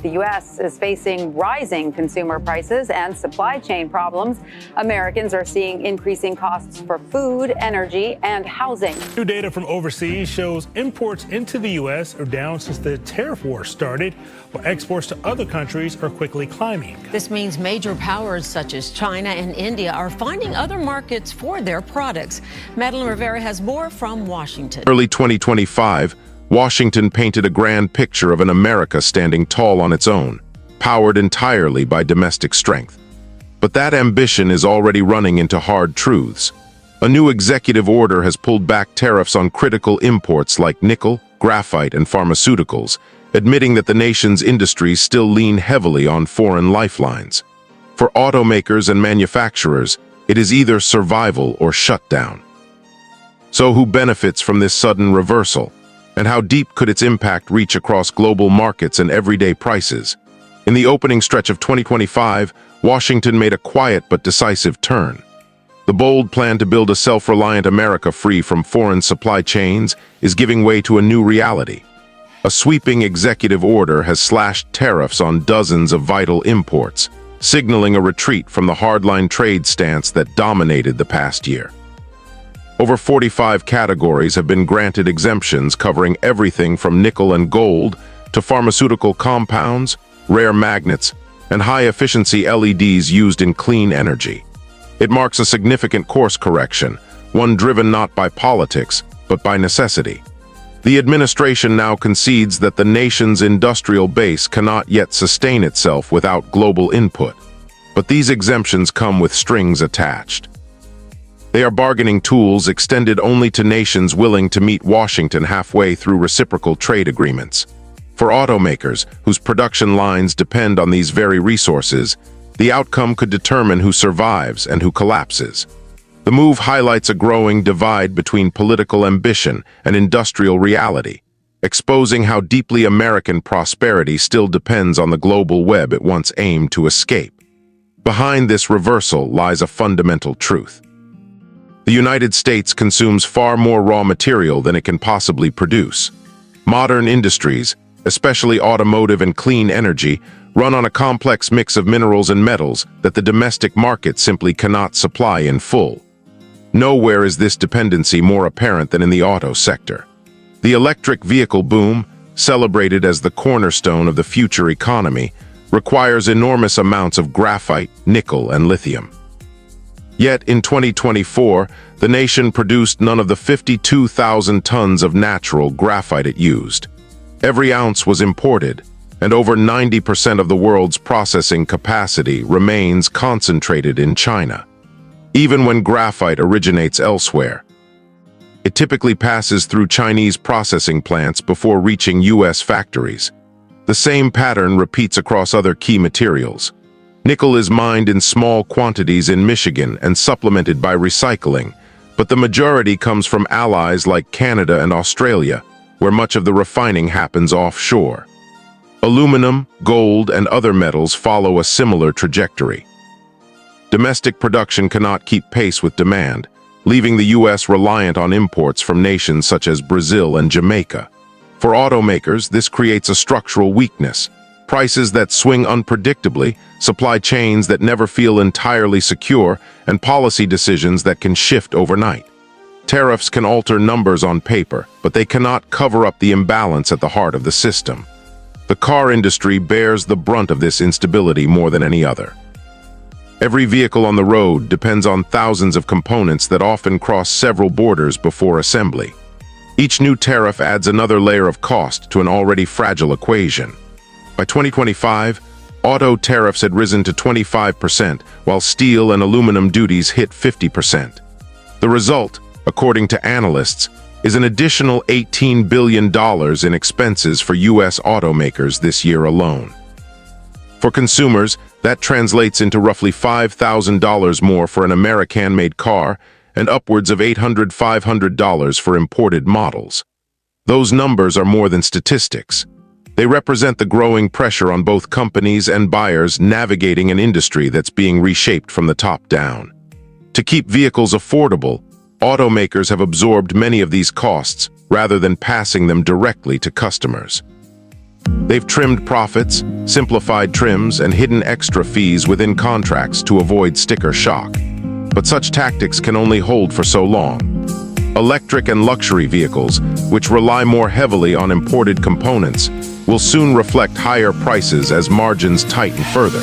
The U.S. is facing rising consumer prices and supply chain problems. Americans are seeing increasing costs for food, energy, and housing. New data from overseas shows imports into the U.S. are down since the tariff war started, while exports to other countries are quickly climbing. This means major powers such as China and India are finding other markets for their products. Madeline Rivera has more from Washington. Early 2025, Washington painted a grand picture of an America standing tall on its own, powered entirely by domestic strength. But that ambition is already running into hard truths. A new executive order has pulled back tariffs on critical imports like nickel, graphite, and pharmaceuticals, admitting that the nation's industries still lean heavily on foreign lifelines. For automakers and manufacturers, it is either survival or shutdown. So who benefits from this sudden reversal? And how deep could its impact reach across global markets and everyday prices? In the opening stretch of 2025, Washington made a quiet but decisive turn. The bold plan to build a self-reliant America free from foreign supply chains is giving way to a new reality. A sweeping executive order has slashed tariffs on dozens of vital imports, signaling a retreat from the hardline trade stance that dominated the past year. Over 45 categories have been granted exemptions covering everything from nickel and gold to pharmaceutical compounds, rare magnets, and high-efficiency LEDs used in clean energy. It marks a significant course correction, one driven not by politics, but by necessity. The administration now concedes that the nation's industrial base cannot yet sustain itself without global input. But these exemptions come with strings attached. They are bargaining tools extended only to nations willing to meet Washington halfway through reciprocal trade agreements. For automakers, whose production lines depend on these very resources, the outcome could determine who survives and who collapses. The move highlights a growing divide between political ambition and industrial reality, exposing how deeply American prosperity still depends on the global web it once aimed to escape. Behind this reversal lies a fundamental truth. The United States consumes far more raw material than it can possibly produce. Modern industries, especially automotive and clean energy, run on a complex mix of minerals and metals that the domestic market simply cannot supply in full. Nowhere is this dependency more apparent than in the auto sector. The electric vehicle boom, celebrated as the cornerstone of the future economy, requires enormous amounts of graphite, nickel, and lithium. Yet in 2024, the nation produced none of the 52,000 tons of natural graphite it used. Every ounce was imported, and over 90% of the world's processing capacity remains concentrated in China. Even when graphite originates elsewhere, it typically passes through Chinese processing plants before reaching U.S. factories. The same pattern repeats across other key materials. Nickel is mined in small quantities in Michigan and supplemented by recycling, but the majority comes from allies like Canada and Australia, where much of the refining happens offshore. Aluminum, gold, and other metals follow a similar trajectory. Domestic production cannot keep pace with demand, leaving the U.S. reliant on imports from nations such as Brazil and Jamaica. For automakers, this creates a structural weakness. Prices that swing unpredictably, supply chains that never feel entirely secure, and policy decisions that can shift overnight. Tariffs can alter numbers on paper, but they cannot cover up the imbalance at the heart of the system. The car industry bears the brunt of this instability more than any other. Every vehicle on the road depends on thousands of components that often cross several borders before assembly. Each new tariff adds another layer of cost to an already fragile equation. By 2025, auto tariffs had risen to 25%, while steel and aluminum duties hit 50%. The result, according to analysts, is an additional $18 billion in expenses for U.S. automakers this year alone. For consumers, that translates into roughly $5,000 more for an American-made car and upwards of $500 for imported models. Those numbers are more than statistics. They represent the growing pressure on both companies and buyers navigating an industry that's being reshaped from the top down. To keep vehicles affordable, automakers have absorbed many of these costs rather than passing them directly to customers. They've trimmed profits, simplified trims, and hidden extra fees within contracts to avoid sticker shock. But such tactics can only hold for so long. Electric and luxury vehicles, which rely more heavily on imported components, will soon reflect higher prices as margins tighten further.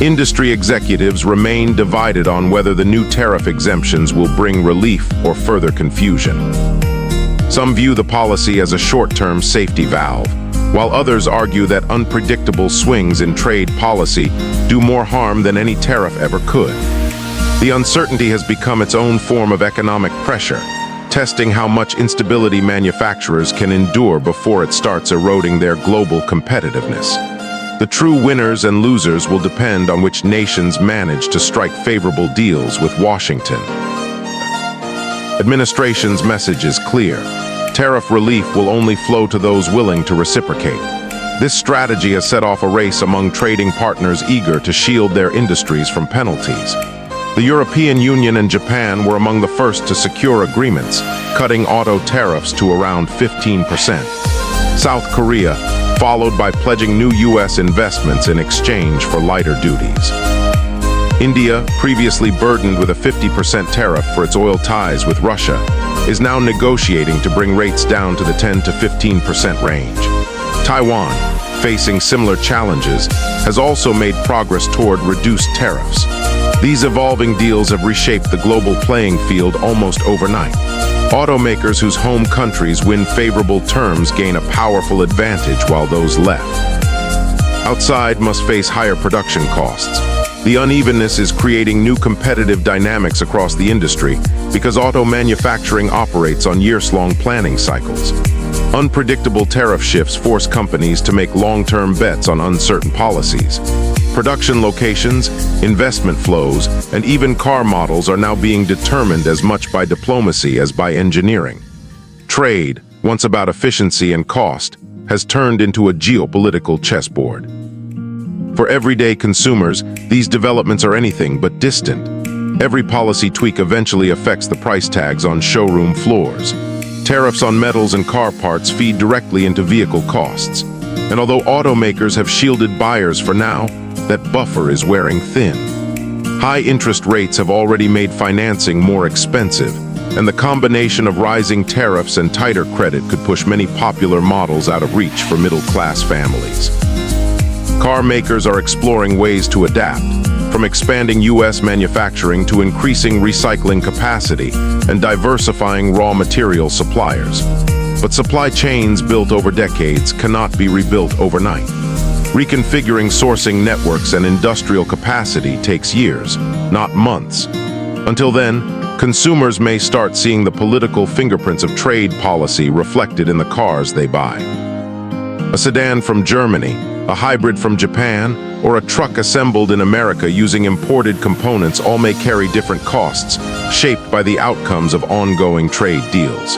Industry executives remain divided on whether the new tariff exemptions will bring relief or further confusion. Some view the policy as a short-term safety valve, while others argue that unpredictable swings in trade policy do more harm than any tariff ever could. The uncertainty has become its own form of economic pressure, testing how much instability manufacturers can endure before it starts eroding their global competitiveness. The true winners and losers will depend on which nations manage to strike favorable deals with Washington. Administration's message is clear. Tariff relief will only flow to those willing to reciprocate. This strategy has set off a race among trading partners eager to shield their industries from penalties. The European Union and Japan were among the first to secure agreements, cutting auto tariffs to around 15%. South Korea followed by pledging new U.S. investments in exchange for lighter duties. India, previously burdened with a 50% tariff for its oil ties with Russia, is now negotiating to bring rates down to the 10 to 15% range. Taiwan, facing similar challenges, has also made progress toward reduced tariffs. These evolving deals have reshaped the global playing field almost overnight. Automakers whose home countries win favorable terms gain a powerful advantage while those left outside must face higher production costs. The unevenness is creating new competitive dynamics across the industry because auto manufacturing operates on years-long planning cycles. Unpredictable tariff shifts force companies to make long-term bets on uncertain policies. Production locations, investment flows, and even car models are now being determined as much by diplomacy as by engineering. Trade, once about efficiency and cost, has turned into a geopolitical chessboard. For everyday consumers, these developments are anything but distant. Every policy tweak eventually affects the price tags on showroom floors. Tariffs on metals and car parts feed directly into vehicle costs. And although automakers have shielded buyers for now, that buffer is wearing thin. High interest rates have already made financing more expensive, and the combination of rising tariffs and tighter credit could push many popular models out of reach for middle-class families. Car makers are exploring ways to adapt, from expanding U.S. manufacturing to increasing recycling capacity and diversifying raw material suppliers. But supply chains built over decades cannot be rebuilt overnight. Reconfiguring sourcing networks and industrial capacity takes years, not months. Until then, consumers may start seeing the political fingerprints of trade policy reflected in the cars they buy. A sedan from Germany, a hybrid from Japan, or a truck assembled in America using imported components all may carry different costs, shaped by the outcomes of ongoing trade deals.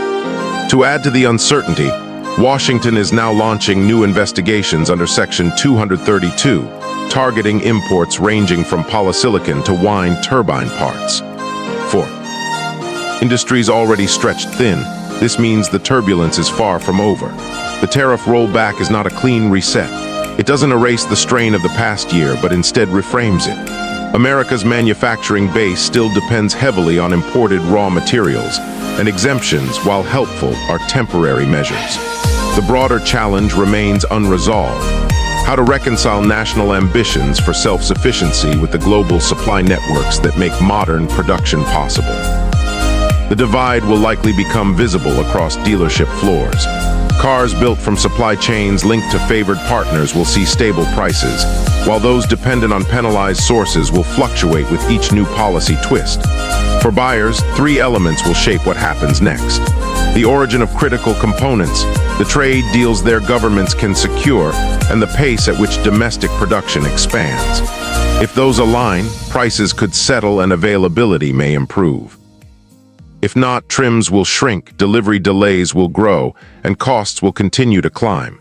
To add to the uncertainty, Washington is now launching new investigations under Section 232, targeting imports ranging from polysilicon to wind turbine parts. 4. Industries already stretched thin. This means the turbulence is far from over. The tariff rollback is not a clean reset. It doesn't erase the strain of the past year, but instead reframes it. America's manufacturing base still depends heavily on imported raw materials, and exemptions, while helpful, are temporary measures. The broader challenge remains unresolved: how to reconcile national ambitions for self-sufficiency with the global supply networks that make modern production possible. The divide will likely become visible across dealership floors. Cars built from supply chains linked to favored partners will see stable prices, while those dependent on penalized sources will fluctuate with each new policy twist. For buyers, three elements will shape what happens next: the origin of critical components, the trade deals their governments can secure, and the pace at which domestic production expands. If those align, prices could settle and availability may improve. If not, trims will shrink, delivery delays will grow, and costs will continue to climb.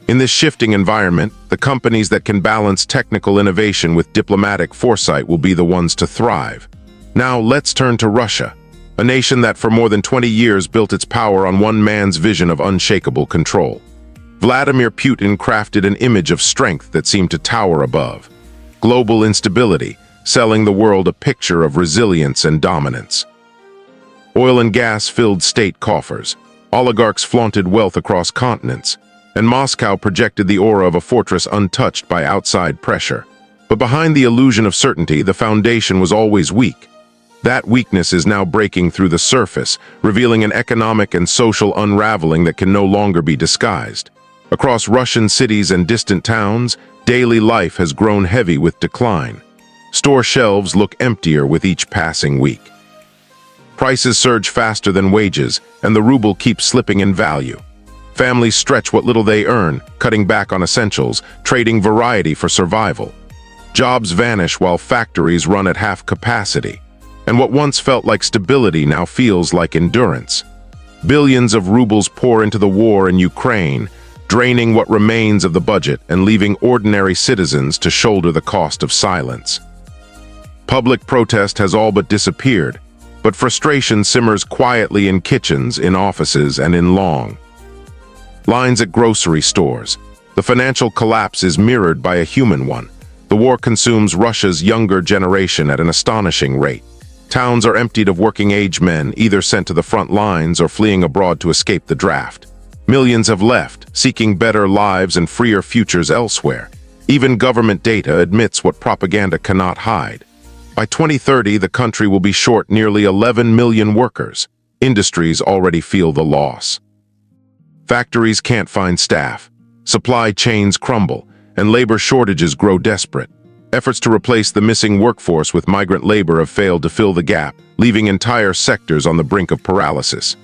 In this shifting environment, the companies that can balance technical innovation with diplomatic foresight will be the ones to thrive. Now let's turn to Russia, a nation that for more than 20 years built its power on one man's vision of unshakable control. Vladimir Putin crafted an image of strength that seemed to tower above. Global instability, selling the world a picture of resilience and dominance. Oil and gas filled state coffers. Oligarchs flaunted wealth across continents, and Moscow projected the aura of a fortress untouched by outside pressure. But behind the illusion of certainty, the foundation was always weak. That weakness is now breaking through the surface, revealing an economic and social unraveling that can no longer be disguised. Across Russian cities and distant towns, daily life has grown heavy with decline. Store shelves look emptier with each passing week. Prices surge faster than wages, and the ruble keeps slipping in value. Families stretch what little they earn, cutting back on essentials, trading variety for survival. Jobs vanish while factories run at half capacity, and what once felt like stability now feels like endurance. Billions of rubles pour into the war in Ukraine, draining what remains of the budget and leaving ordinary citizens to shoulder the cost of silence. Public protest has all but disappeared, but frustration simmers quietly in kitchens, in offices, and in long lines at grocery stores. The financial collapse is mirrored by a human one. The war consumes Russia's younger generation at an astonishing rate. Towns are emptied of working-age men, either sent to the front lines or fleeing abroad to escape the draft. Millions have left, seeking better lives and freer futures elsewhere. Even government data admits what propaganda cannot hide. By 2030, the country will be short nearly 11 million workers. Industries already feel the loss. Factories can't find staff. Supply chains crumble, and labor shortages grow desperate. Efforts to replace the missing workforce with migrant labor have failed to fill the gap, leaving entire sectors on the brink of paralysis.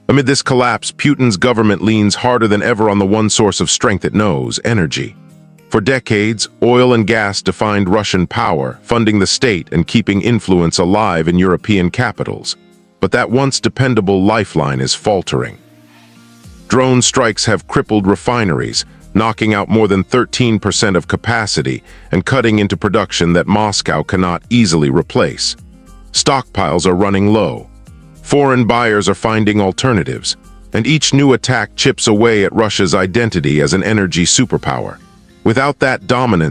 Amid this collapse, Putin's government leans harder than ever on the one source of strength it knows: energy. For decades, oil and gas defined Russian power, funding the state and keeping influence alive in European capitals. But that once dependable lifeline is faltering. Drone strikes have crippled refineries, knocking out more than 13% of capacity and cutting into production that Moscow cannot easily replace. Stockpiles are running low. Foreign buyers are finding alternatives, and each new attack chips away at Russia's identity as an energy superpower. Without that dominance,